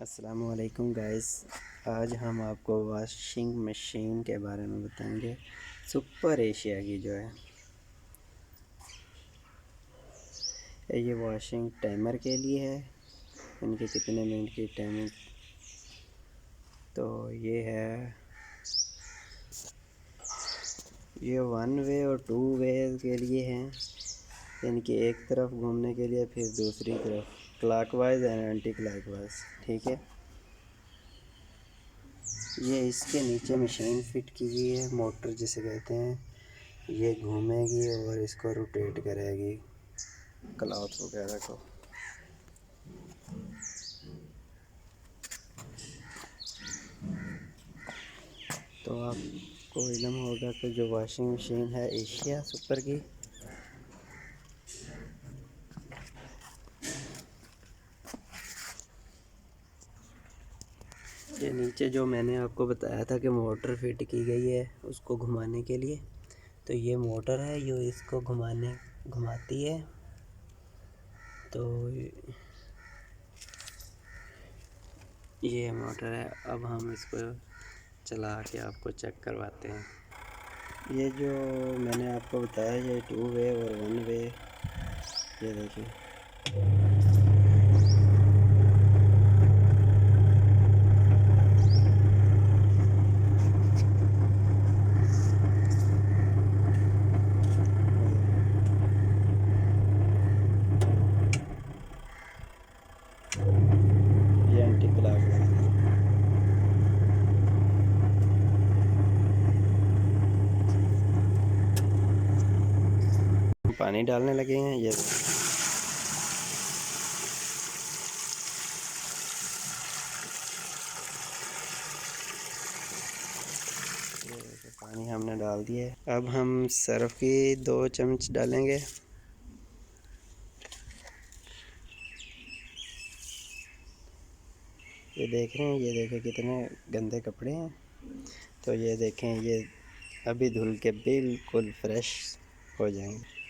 अस्सलामुअलैकुम गाइस। आज हम आपको वॉशिंग मशीन के बारे में बताएंगे। सुपर एशिया की जो है ये वॉशिंग टाइमर के लिए है। इनके कितने मिनट की टाइमिंग तो ये 1 वे और 2 वे के लिए हैं। इनकी एक तरफ घूमने के लिए, फिर दूसरी तरफ क्लॉकवाइज एंड एंटी क्लॉकवाइज। ठीक है, ये इसके नीचे मशीन फिट की गई है, मोटर जिसे कहते हैं। ये घूमेगी और इसको रोटेट करेगी क्लॉथ वगैरह को। तो आपको इल्म होगा कि जो वॉशिंग मशीन है एशिया सुपर की, ये नीचे जो मैंने आपको बताया था कि मोटर फिट की गई है उसको घुमाने के लिए, तो ये मोटर है जो इसको घुमाती है। तो ये मोटर है। अब हम इसको चला के आपको चेक करवाते हैं। ये जो मैंने आपको बताया, ये 2 वे और 1 वे। ये देखिए, ये एंटी क्लॉकवाइज है। पानी डालने लगे हैं। ये पानी हमने डाल दिया है। अब हम सर्फ की 2 चम्मच डालेंगे। ये देख रहे हैं, ये देखें कितने गंदे कपड़े हैं। तो ये देखें, ये अभी धुल के बिल्कुल फ्रेश हो जाएंगे।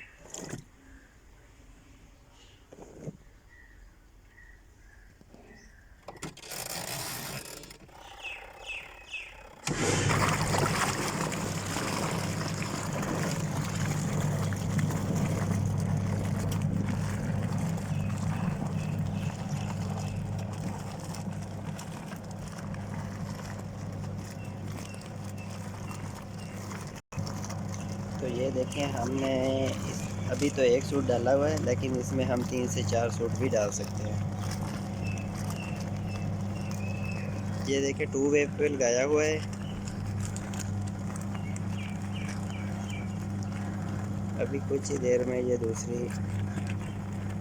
तो ये देखें, हमने अभी तो 1 सूट डाला हुआ है, लेकिन इसमें हम 3 से 4 सूट भी डाल सकते हैं। ये देखें, 2 वे पे लगाया हुआ है। अभी कुछ ही देर में ये दूसरी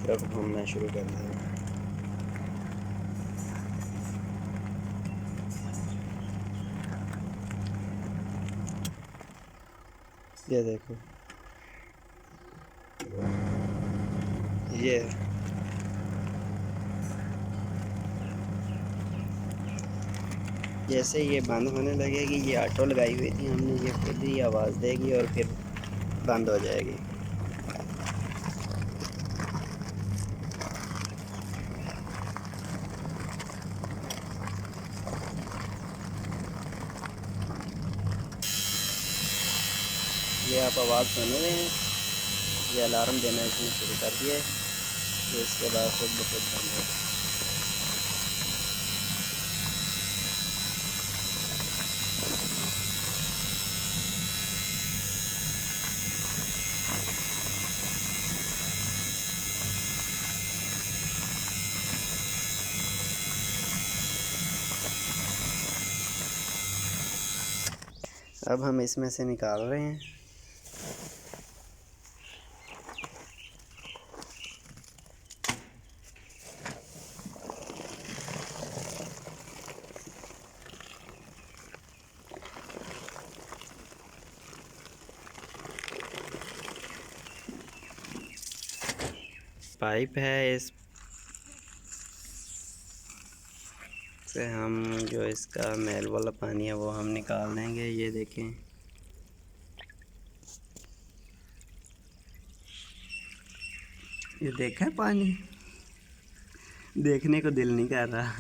तरफ घूमना शुरू कर देगा। ये देखो, ये जैसे ये बंद होने लगेगी, ये ऑटो लगाई हुई थी हमने, ये खुद ही आवाज़ देगी और फिर बंद हो जाएगी। ये आप आवाज़ सुन रहे हैं, ये अलार्म देना इसने शुरू कर दिया है। तो इसके बाद खुद ब खुद बंद हो। अब हम इसमें से निकाल रहे हैं। पाइप है, इस से हम जो इसका मैल वाला पानी है वो हम निकाल देंगे। ये देखें, ये देखा है, पानी देखने को दिल नहीं कर रहा।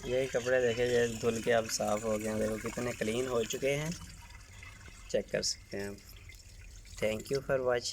यही कपड़े देखे, ये धुल के अब साफ़ हो गए हैं, देखो कितने क्लीन हो चुके हैं, चेक कर सकते हैं आप। Thank you for watching.